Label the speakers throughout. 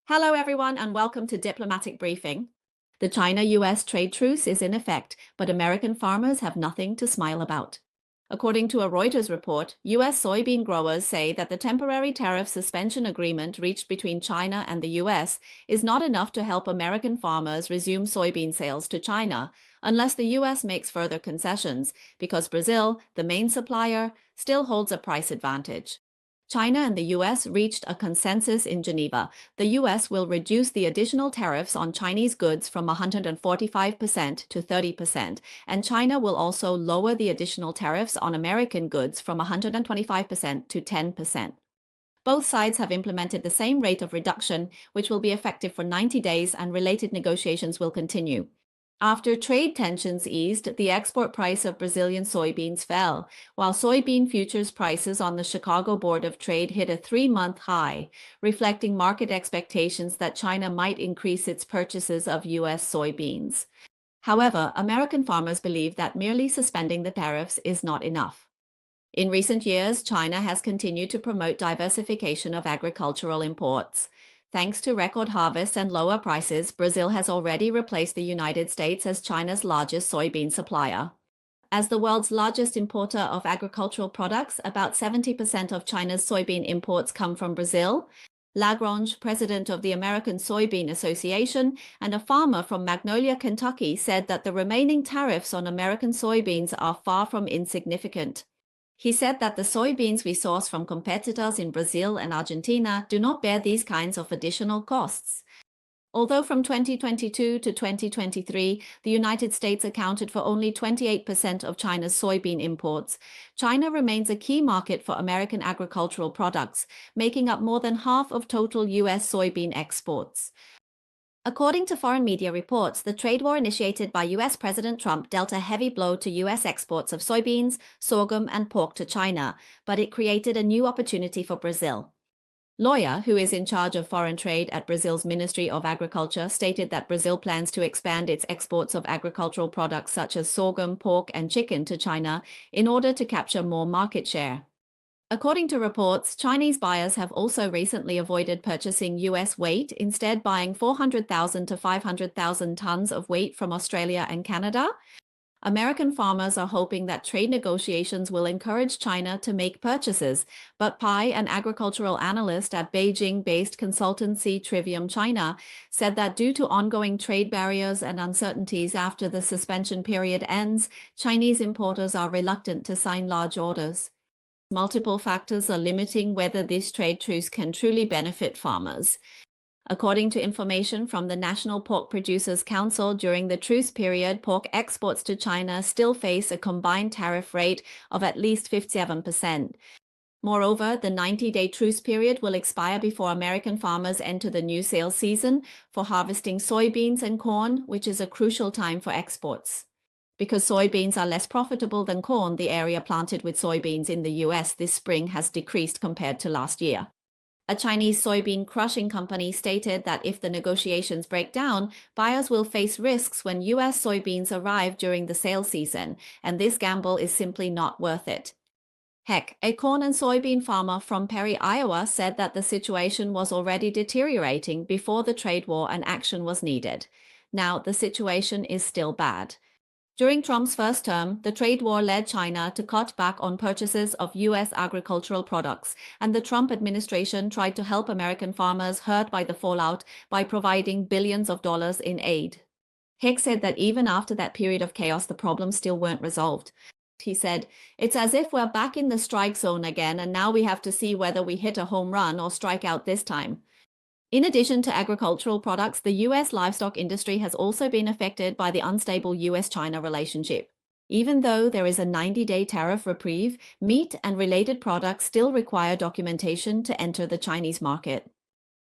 Speaker 1: Hello, everyone, and welcome to Diplomatic Briefing. The China-U.S. trade truce is in effect, but American farmers have nothing to smile about. According to a Reuters report, U.S. soybean growers say that the temporary tariff suspension agreement reached between China and the U.S. is not enough to help American farmers resume soybean sales to China, unless the U.S. makes further concessions, because Brazil, the main supplier, still holds a price advantage. China and the U.S. reached a consensus in Geneva. The U.S. will reduce the additional tariffs on Chinese goods from 145% to 30%, and China will also lower the additional tariffs on American goods from 125% to 10%. Both sides have implemented the same rate of reduction, which will be effective for 90 days, and related negotiations will continue. After trade tensions eased, the export price of Brazilian soybeans fell, while soybean futures prices on the Chicago Board of Trade hit a 3-month high, reflecting market expectations that China might increase its purchases of U.S. soybeans. However, American farmers believe that merely suspending the tariffs is not enough. In recent years, China has continued to promote diversification of agricultural imports. Thanks to record harvests and lower prices, Brazil has already replaced the United States as China's largest soybean supplier. As the world's largest importer of agricultural products, about 70% of China's soybean imports come from Brazil. Lagrange, president of the American Soybean Association and a farmer from Magnolia, Kentucky, said that the remaining tariffs on American soybeans are far from insignificant. He said that the soybeans we source from competitors in Brazil and Argentina do not bear these kinds of additional costs. Although from 2022 to 2023, the United States accounted for only 28% of China's soybean imports, China remains a key market for American agricultural products, making up more than half of total U.S. soybean exports. According to foreign media reports, the trade war initiated by U.S. President Trump dealt a heavy blow to U.S. exports of soybeans, sorghum, and pork to China, but it created a new opportunity for Brazil. Lawyer, who is in charge of foreign trade at Brazil's Ministry of Agriculture, stated that Brazil plans to expand its exports of agricultural products such as sorghum, pork, and chicken to China in order to capture more market share. According to reports, Chinese buyers have also recently avoided purchasing U.S. wheat, instead buying 400,000 to 500,000 tons of wheat from Australia and Canada. American farmers are hoping that trade negotiations will encourage China to make purchases, but Pai, an agricultural analyst at Beijing-based consultancy Trivium China, said that due to ongoing trade barriers and uncertainties after the suspension period ends, Chinese importers are reluctant to sign large orders. Multiple factors are limiting whether this trade truce can truly benefit farmers. According to information from the National Pork Producers Council, during the truce period, pork exports to China still face a combined tariff rate of at least 57%. Moreover, the 90-day truce period will expire before American farmers enter the new sales season for harvesting soybeans and corn, which is a crucial time for exports. Because soybeans are less profitable than corn, the area planted with soybeans in the U.S. this spring has decreased compared to last year. A Chinese soybean crushing company stated that if the negotiations break down, buyers will face risks when U.S. soybeans arrive during the sales season, and this gamble is simply not worth it. Heck, a corn and soybean farmer from Perry, Iowa, said that the situation was already deteriorating before the trade war and action was needed. Now, the situation is still bad. During Trump's first term, the trade war led China to cut back on purchases of U.S. agricultural products, and the Trump administration tried to help American farmers hurt by the fallout by providing billions of dollars in aid. Hicks said that even after that period of chaos, the problems still weren't resolved. He said, "It's as if we're back in the strike zone again, and now we have to see whether we hit a home run or strike out this time." In addition to agricultural products, the U.S. livestock industry has also been affected by the unstable U.S.-China relationship. Even though there is a 90-day tariff reprieve, meat and related products still require documentation to enter the Chinese market.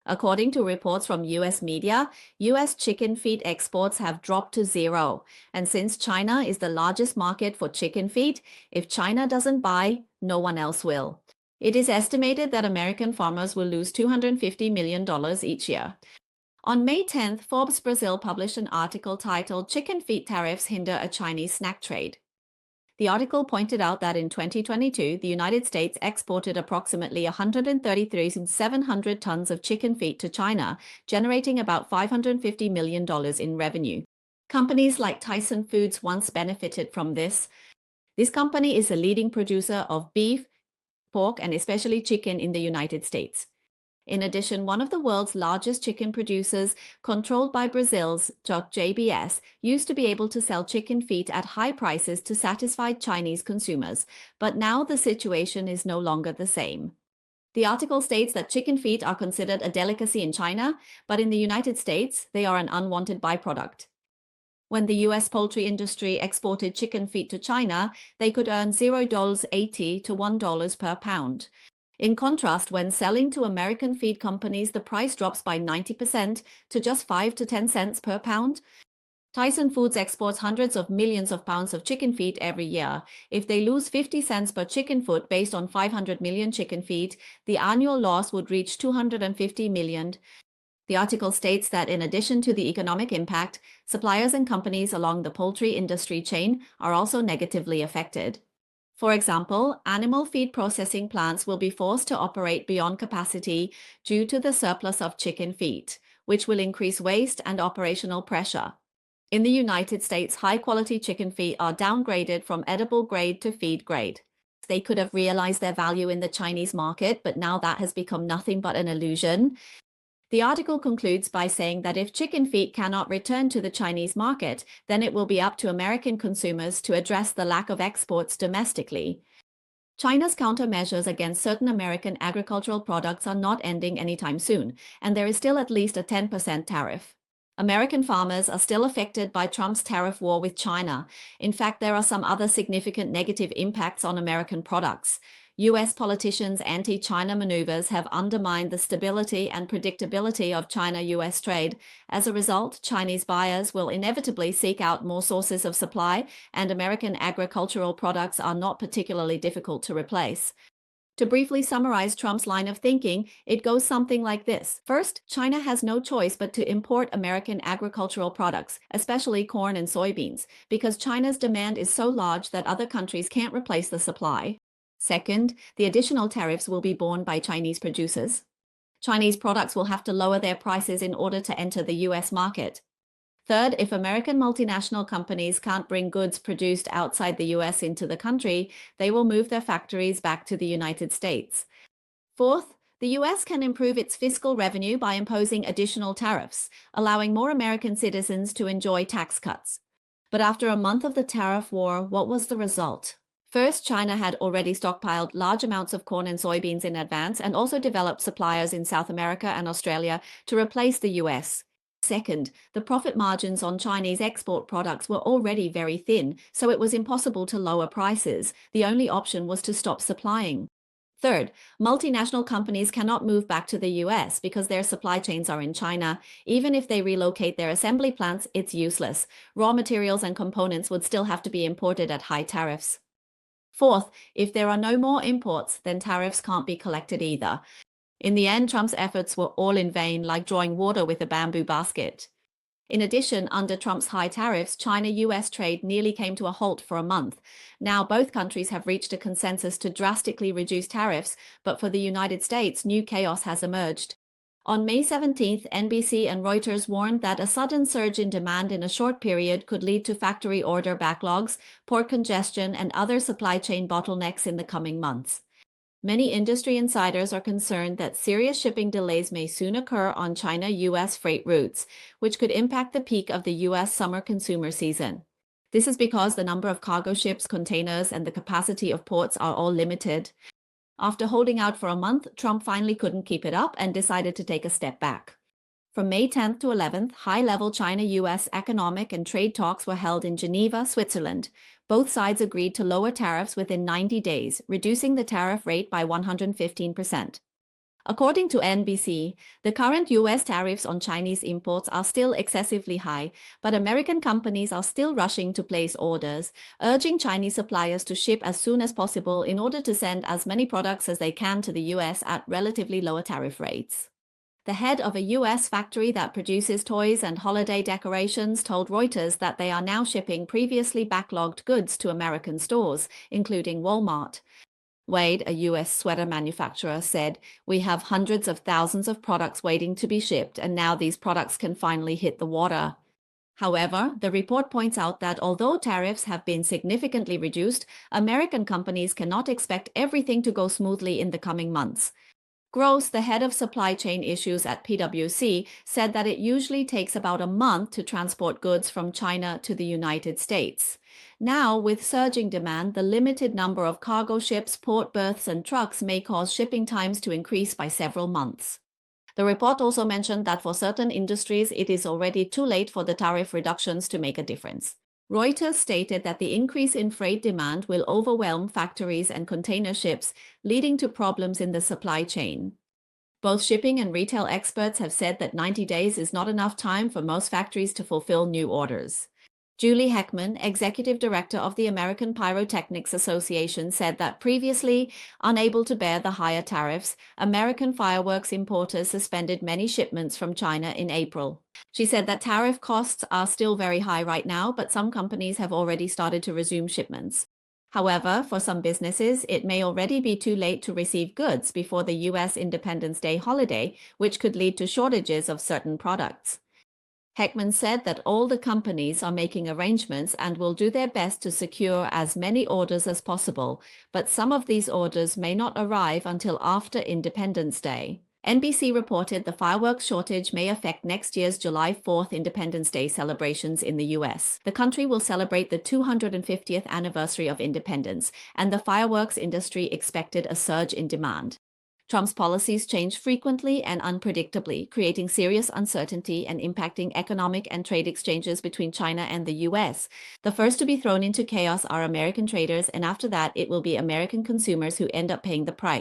Speaker 1: According to reports from U.S. media, U.S. chicken feet exports have dropped to zero. And since China is the largest market for chicken feet, if China doesn't buy, no one else will. It is estimated that American farmers will lose $250 million each year. On May 10th, Forbes Brazil published an article titled "Chicken Feet Tariffs Hinder a Chinese Snack Trade." The article pointed out that in 2022, the United States exported approximately 133,700 tons of chicken feet to China, generating about $550 million in revenue. Companies like Tyson Foods once benefited from this. This company is a leading producer of beef, pork, and especially chicken in the United States. In addition, one of the world's largest chicken producers, controlled by Brazil's JBS, used to be able to sell chicken feet at high prices to satisfy Chinese consumers, but now the situation is no longer the same. The article states that chicken feet are considered a delicacy in China, but in the United States, they are an unwanted byproduct. When the U.S. poultry industry exported chicken feet to China, they could earn $0.80 to $1 per pound. In contrast, when selling to American feed companies, the price drops by 90% to just 5 to 10 cents per pound. Tyson Foods exports hundreds of millions of pounds of chicken feet every year. If they lose 50 cents per chicken foot based on 500 million chicken feet, the annual loss would reach 250 million. The article states that in addition to the economic impact, suppliers and companies along the poultry industry chain are also negatively affected. For example, animal feed processing plants will be forced to operate beyond capacity due to the surplus of chicken feet, which will increase waste and operational pressure. In the United States, high-quality chicken feet are downgraded from edible grade to feed grade. They could have realized their value in the Chinese market, but now that has become nothing but an illusion. The article concludes by saying that if chicken feet cannot return to the Chinese market, then it will be up to American consumers to address the lack of exports domestically. China's countermeasures against certain American agricultural products are not ending anytime soon, and there is still at least a 10% tariff. American farmers are still affected by Trump's tariff war with China. In fact, there are some other significant negative impacts on American products. U.S. politicians' anti-China maneuvers have undermined the stability and predictability of China-U.S. trade. As a result, Chinese buyers will inevitably seek out more sources of supply, and American agricultural products are not particularly difficult to replace. To briefly summarize Trump's line of thinking, it goes something like this. First, China has no choice but to import American agricultural products, especially corn and soybeans, because China's demand is so large that other countries can't replace the supply. Second, the additional tariffs will be borne by Chinese producers. Chinese products will have to lower their prices in order to enter the U.S. market. Third, if American multinational companies can't bring goods produced outside the U.S. into the country, they will move their factories back to the United States. Fourth, the U.S. can improve its fiscal revenue by imposing additional tariffs, allowing more American citizens to enjoy tax cuts. But after a month of the tariff war, what was the result? First, China had already stockpiled large amounts of corn and soybeans in advance and also developed suppliers in South America and Australia to replace the U.S. Second, the profit margins on Chinese export products were already very thin, so it was impossible to lower prices. The only option was to stop supplying. Third, multinational companies cannot move back to the U.S. because their supply chains are in China. Even if they relocate their assembly plants, it's useless. Raw materials and components would still have to be imported at high tariffs. Fourth, if there are no more imports, then tariffs can't be collected either. In the end, Trump's efforts were all in vain, like drawing water with a bamboo basket. In addition, under Trump's high tariffs, China-U.S. trade nearly came to a halt for a month. Now both countries have reached a consensus to drastically reduce tariffs, but for the United States, new chaos has emerged. On May 17th, NBC and Reuters warned that a sudden surge in demand in a short period could lead to factory order backlogs, port congestion, and other supply chain bottlenecks in the coming months. Many industry insiders are concerned that serious shipping delays may soon occur on China-U.S. freight routes, which could impact the peak of the U.S. summer consumer season. This is because the number of cargo ships, containers, and the capacity of ports are all limited. After holding out for a month, Trump finally couldn't keep it up and decided to take a step back. From May 10th to 11th, high-level China-U.S. economic and trade talks were held in Geneva, Switzerland. Both sides agreed to lower tariffs within 90 days, reducing the tariff rate by 115%. According to NBC, the current U.S. tariffs on Chinese imports are still excessively high, but American companies are still rushing to place orders, urging Chinese suppliers to ship as soon as possible in order to send as many products as they can to the U.S. at relatively lower tariff rates. The head of a U.S. factory that produces toys and holiday decorations told Reuters that they are now shipping previously backlogged goods to American stores, including Walmart. Wade, a U.S. sweater manufacturer, said, "We have hundreds of thousands of products waiting to be shipped, and now these products can finally hit the water." However, the report points out that although tariffs have been significantly reduced, American companies cannot expect everything to go smoothly in the coming months. Gross, the head of supply chain issues at PwC, said that it usually takes about a month to transport goods from China to the United States. Now, with surging demand, the limited number of cargo ships, port berths, and trucks may cause shipping times to increase by several months. The report also mentioned that for certain industries, it is already too late for the tariff reductions to make a difference. Reuters stated that the increase in freight demand will overwhelm factories and container ships, leading to problems in the supply chain. Both shipping and retail experts have said that 90 days is not enough time for most factories to fulfill new orders. Julie Heckman, executive director of the American Pyrotechnics Association, said that previously, unable to bear the higher tariffs, American fireworks importers suspended many shipments from China in April. She said that tariff costs are still very high right now, but some companies have already started to resume shipments. However, for some businesses, it may already be too late to receive goods before the U.S. Independence Day holiday, which could lead to shortages of certain products. Heckman said that all the companies are making arrangements and will do their best to secure as many orders as possible, but some of these orders may not arrive until after Independence Day. NBC reported the fireworks shortage may affect next year's July 4th Independence Day celebrations in the U.S. The country will celebrate the 250th anniversary of independence, and the fireworks industry expected a surge in demand. Trump's policies change frequently and unpredictably, creating serious uncertainty and impacting economic and trade exchanges between China and the U.S. The first to be thrown into chaos are American traders, and after that, it will be American consumers who end up paying the price.